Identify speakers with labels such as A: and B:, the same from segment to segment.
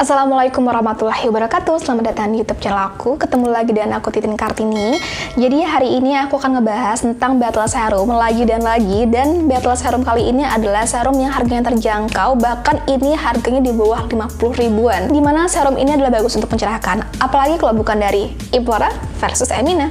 A: Assalamualaikum warahmatullahi wabarakatuh. Selamat datang di YouTube channel aku. Ketemu lagi dengan aku Titin Kartini. Jadi hari ini aku akan ngebahas tentang Battle Serum lagi. Dan Battle Serum kali ini adalah serum yang harganya terjangkau. Bahkan ini harganya di bawah 50 ribuan. Dimana serum ini adalah bagus untuk mencerahkan. Apalagi kalau bukan dari Implora versus Emina.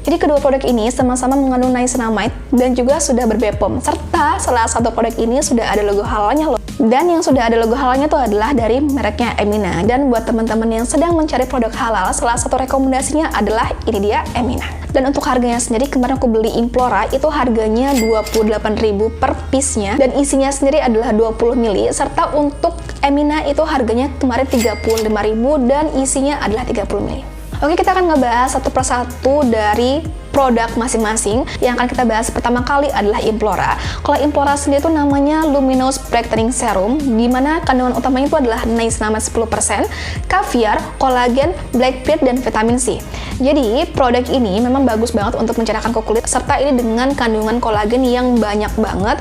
A: Jadi kedua produk ini sama-sama mengandung niacinamide dan juga sudah ber-BPOM, serta salah satu produk ini sudah ada logo halalnya loh. Dan yang sudah ada logo halalnya itu adalah dari mereknya Emina. Dan buat teman-teman yang sedang mencari produk halal, salah satu rekomendasinya adalah ini dia, Emina. Dan untuk harganya sendiri, kemarin aku beli Implora itu harganya 28.000 per piece-nya dan isinya sendiri adalah 20 ml, serta untuk Emina itu harganya kemarin 35.000 dan isinya adalah 30 ml. Oke, kita akan ngebahas satu persatu dari produk masing-masing. Yang akan kita bahas pertama kali adalah Implora. Kalau Implora sendiri itu namanya Luminous Brightening Serum, di mana kandungan utamanya itu adalah niacinamide 10%, kaviar, kolagen, black beard, dan vitamin C. Jadi, produk ini memang bagus banget untuk mencerahkan kulit, serta ini dengan kandungan kolagen yang banyak banget,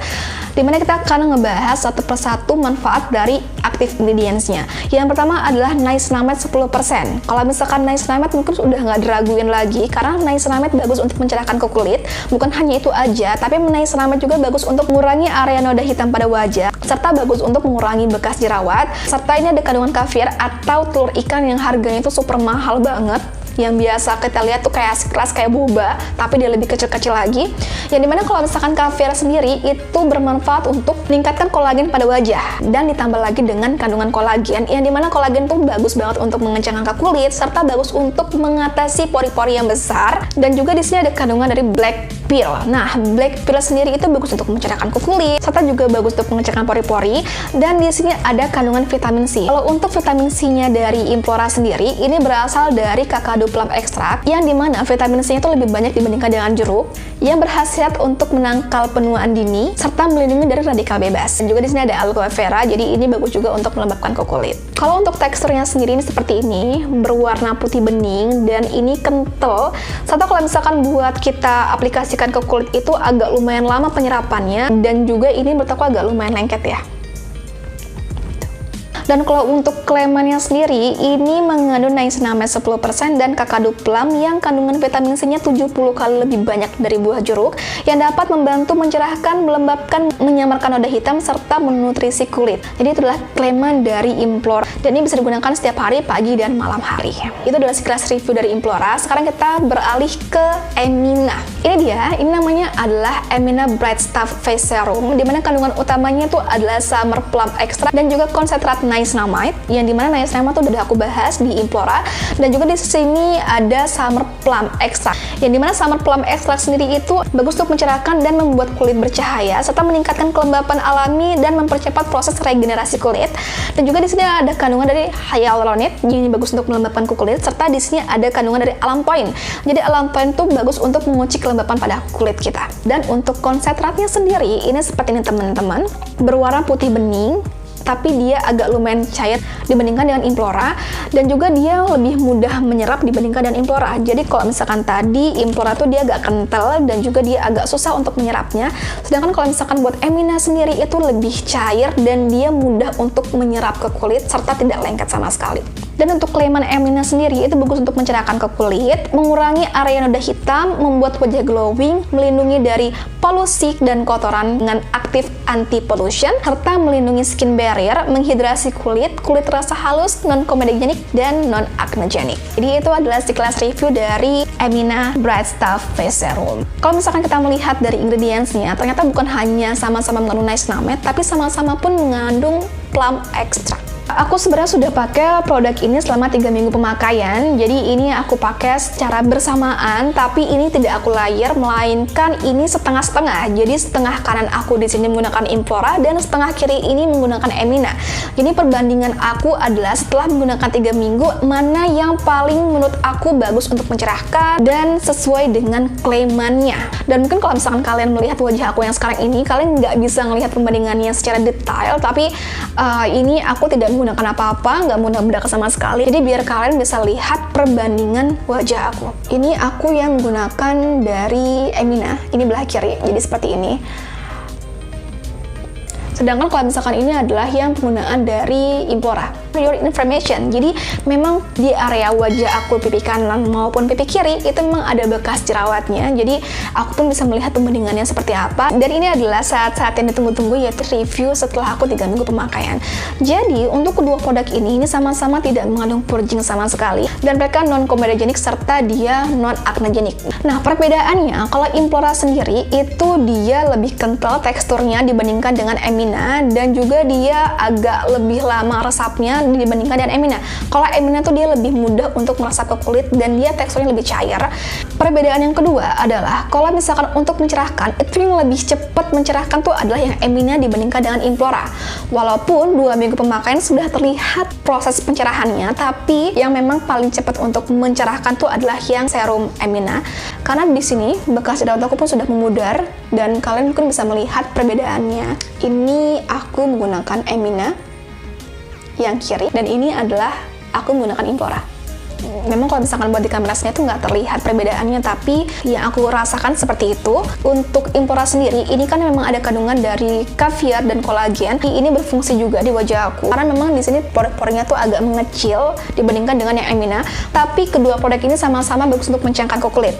A: dimana kita akan ngebahas satu persatu manfaat dari active ingredients-nya. Yang pertama adalah niacinamide 10%. Kalau misalkan niacinamide mungkin udah nggak diraguin lagi, karena niacinamide bagus untuk mencerahkan kulit. Bukan hanya itu aja, tapi niacinamide juga bagus untuk mengurangi area noda hitam pada wajah, serta bagus untuk mengurangi bekas jerawat. Serta ini ada kandungan kaviar atau telur ikan yang harganya itu super mahal banget, yang biasa kita lihat tuh kayak sekelas kayak boba, tapi dia lebih kecil-kecil lagi. Yang dimana kalau misalkan kaviar sendiri itu bermanfaat untuk meningkatkan kolagen pada wajah, dan ditambah lagi dengan kandungan kolagen, yang dimana kolagen tuh bagus banget untuk mengencangkan kulit, serta bagus untuk mengatasi pori-pori yang besar. Dan juga di sini ada kandungan dari black pill. Nah, black pill sendiri itu bagus untuk mencerahkan kulit, serta juga bagus untuk mengencangkan pori-pori. Dan di sini ada kandungan vitamin C. Kalau untuk vitamin C-nya dari Implora sendiri, ini berasal dari kakadu plum extract, yang dimana vitamin C itu lebih banyak dibandingkan dengan jeruk, yang berkhasiat untuk menangkal penuaan dini serta melindungi dari radikal bebas. Dan juga di sini ada aloe vera, jadi ini bagus juga untuk melembabkan kulit. Kalau untuk teksturnya sendiri ini seperti ini, berwarna putih bening dan ini kental. Satu, kalau misalkan buat kita aplikasikan ke kulit itu agak lumayan lama penyerapannya, dan juga ini menurut aku agak lumayan lengket ya. Dan kalau untuk klemannya sendiri, ini mengandung niacinamide 10% dan kakadu plum yang kandungan vitamin C-nya 70 kali lebih banyak dari buah jeruk, yang dapat membantu mencerahkan, melembabkan, menyamarkan noda hitam, serta menutrisi kulit. Jadi itu adalah kleman dari Implora, dan ini bisa digunakan setiap hari, pagi dan malam hari. Itu adalah sekilas review dari Implora. Sekarang kita beralih ke Emina. Ini dia, ini namanya adalah Emina Bright Stuff Face Serum, dimana kandungan utamanya itu adalah summer plum extract dan juga konsentrat niacinamide, yang dimana niacinamide itu udah aku bahas di Implora. Dan juga di sini ada summer plum extract, yang dimana summer plum extract sendiri itu bagus untuk mencerahkan dan membuat kulit bercahaya, serta meningkatkan kelembapan alami dan mempercepat proses regenerasi kulit. Dan juga di sini ada kandungan dari hyaluronate, yang ini bagus untuk melembabkan kulit, serta di sini ada kandungan dari alum point. Jadi alum point itu bagus untuk menguji kelembapan pada kulit kita. Dan untuk konsentratnya sendiri, ini seperti ini teman-teman, berwarna putih bening, tapi dia agak lumayan cair dibandingkan dengan Implora, dan juga dia lebih mudah menyerap dibandingkan dengan Implora. Jadi kalau misalkan tadi Implora tuh dia agak kental dan juga dia agak susah untuk menyerapnya, sedangkan kalau misalkan buat Emina sendiri itu lebih cair dan dia mudah untuk menyerap ke kulit serta tidak lengket sama sekali. Dan untuk kleman Emina sendiri itu bagus untuk mencerahkan ke kulit, mengurangi area noda hitam, membuat wajah glowing, melindungi dari polusi dan kotoran dengan aktif anti-pollution, serta melindungi skin barrier, menghidrasi kulit terasa halus, non-komedogenik, dan non-acnogenic. Jadi itu adalah sekilas review dari Emina Bright Stuff Face Serum. Kalau misalkan kita melihat dari ingredients-nya, ternyata bukan hanya sama-sama mengandung niacinamide, tapi sama-sama pun mengandung plum extract. Aku sebenarnya sudah pakai produk ini selama 3 minggu pemakaian, jadi ini aku pakai secara bersamaan, tapi ini tidak aku layer, melainkan ini setengah-setengah. Jadi setengah kanan aku di sini menggunakan Implora dan setengah kiri ini menggunakan Emina. Jadi perbandingan aku adalah setelah menggunakan 3 minggu, mana yang paling menurut aku bagus untuk mencerahkan dan sesuai dengan klaimannya. Dan mungkin kalau misalkan kalian melihat wajah aku yang sekarang ini, kalian nggak bisa melihat perbandingannya secara detail, tapi ini aku tidak menggunakan apa-apa, nggak menggunakan bedak sama sekali. Jadi biar kalian bisa lihat perbandingan wajah aku. Ini aku yang menggunakan dari Emina, ini belah kiri, jadi seperti ini. Sedangkan kalau misalkan ini adalah yang penggunaan dari Implora. your information. Jadi memang di area wajah aku, pipi kanan maupun pipi kiri itu memang ada bekas jerawatnya. Jadi aku pun bisa melihat pembandingannya seperti apa. Dan ini adalah saat-saat yang ditunggu-tunggu, yaitu review setelah aku 3 minggu pemakaian. Jadi untuk kedua produk ini sama-sama tidak mengandung purging sama sekali, dan mereka non-comedogenik serta dia non-acnegenik. Nah, perbedaannya kalau Implora sendiri itu dia lebih kental teksturnya dibandingkan dengan Emina, dan juga dia agak lebih lama resapnya dibandingkan dengan Emina. Kalau Emina tuh dia lebih mudah untuk meresap ke kulit dan dia teksturnya lebih cair. Perbedaan yang kedua adalah kalau misalkan untuk mencerahkan, itu yang lebih cepat mencerahkan tuh adalah yang Emina dibandingkan dengan Implora. Walaupun 2 minggu pemakaian sudah terlihat proses pencerahannya, tapi yang memang paling cepat untuk mencerahkan tuh adalah yang serum Emina. Karena di sini bekas jerawat aku pun sudah memudar dan kalian mungkin bisa melihat perbedaannya. Ini aku menggunakan Emina yang kiri dan ini adalah aku menggunakan Implora. Memang kalau misalkan buat di kamera sini itu nggak terlihat perbedaannya, tapi yang aku rasakan seperti itu. Untuk Implora sendiri, ini kan memang ada kandungan dari kaviar dan kolagen. Ini berfungsi juga di wajah aku, karena memang di sini pori-porinya tuh agak mengecil dibandingkan dengan yang Emina. Tapi kedua produk ini sama-sama bagus untuk mencangkang ke kulit.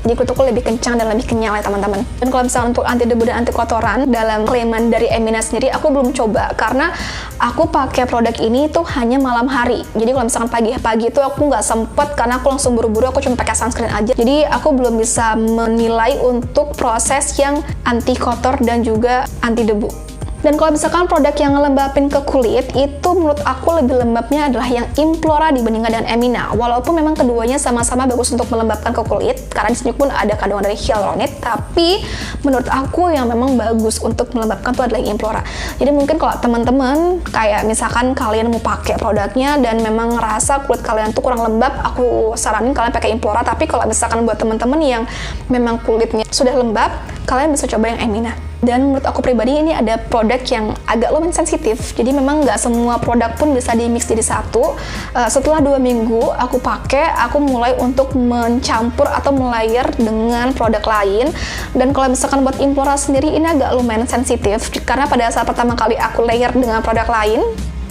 A: Jadi kulit aku lebih kencang dan lebih kenyal ya teman-teman. Dan kalau misalnya untuk anti debu dan anti kotoran dalam klaiman dari Emina sendiri, aku belum coba karena aku pakai produk ini tuh hanya malam hari. Jadi kalau misalkan pagi-pagi itu aku nggak sempet karena aku langsung buru-buru, aku cuma pakai sunscreen aja. Jadi aku belum bisa menilai untuk proses yang anti kotor dan juga anti debu. Dan kalau misalkan produk yang ngelembapin ke kulit, itu menurut aku lebih lembabnya adalah yang Implora dibandingkan dengan Emina. Walaupun memang keduanya sama-sama bagus untuk melembabkan ke kulit, karena di sini pun ada kandungan dari hyaluronate, tapi menurut aku yang memang bagus untuk melembabkan itu adalah Implora. Jadi mungkin kalau teman-teman kayak misalkan kalian mau pakai produknya dan memang ngerasa kulit kalian tuh kurang lembab, aku saranin kalian pakai Implora. Tapi kalau misalkan buat teman-teman yang memang kulitnya sudah lembab, kalian bisa coba yang Emina. Dan menurut aku pribadi ini ada produk yang agak lumayan sensitif, jadi memang nggak semua produk pun bisa di mix jadi satu. Setelah 2 minggu aku pakai, aku mulai untuk mencampur atau melayer dengan produk lain. Dan kalau misalkan buat Implora sendiri ini agak lumayan sensitif, karena pada saat pertama kali aku layer dengan produk lain,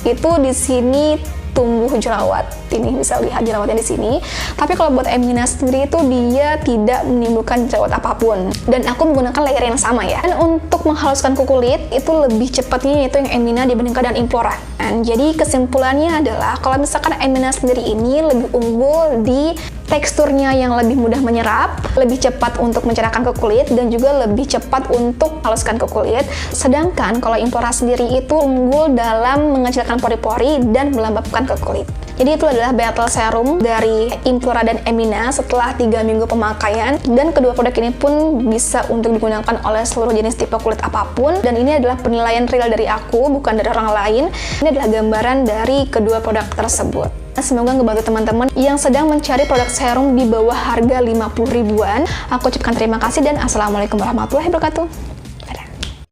A: itu di sini tumbuh jerawat. Ini bisa lihat jerawatnya di sini. Tapi kalau buat Emina sendiri itu dia tidak menimbulkan jerawat apapun. Dan aku menggunakan layer yang sama ya. Dan untuk menghaluskan ke kulit itu lebih cepatnya yaitu yang Emina dibandingkan dengan Implora. Dan jadi kesimpulannya adalah kalau misalkan Emina sendiri ini lebih unggul di teksturnya yang lebih mudah menyerap, lebih cepat untuk mencerahkan ke kulit, dan juga lebih cepat untuk haluskan ke kulit. Sedangkan kalau Implora sendiri itu unggul dalam mengecilkan pori-pori dan melembabkan ke kulit. Jadi itu adalah battle serum dari Implora dan Emina setelah 3 minggu pemakaian, dan kedua produk ini pun bisa untuk digunakan oleh seluruh jenis tipe kulit apapun. Dan ini adalah penilaian real dari aku, bukan dari orang lain. Ini adalah gambaran dari kedua produk tersebut. Semoga ngebantu teman-teman yang sedang mencari produk serum di bawah harga 50 ribuan. Aku ucapkan terima kasih dan assalamualaikum warahmatullahi wabarakatuh.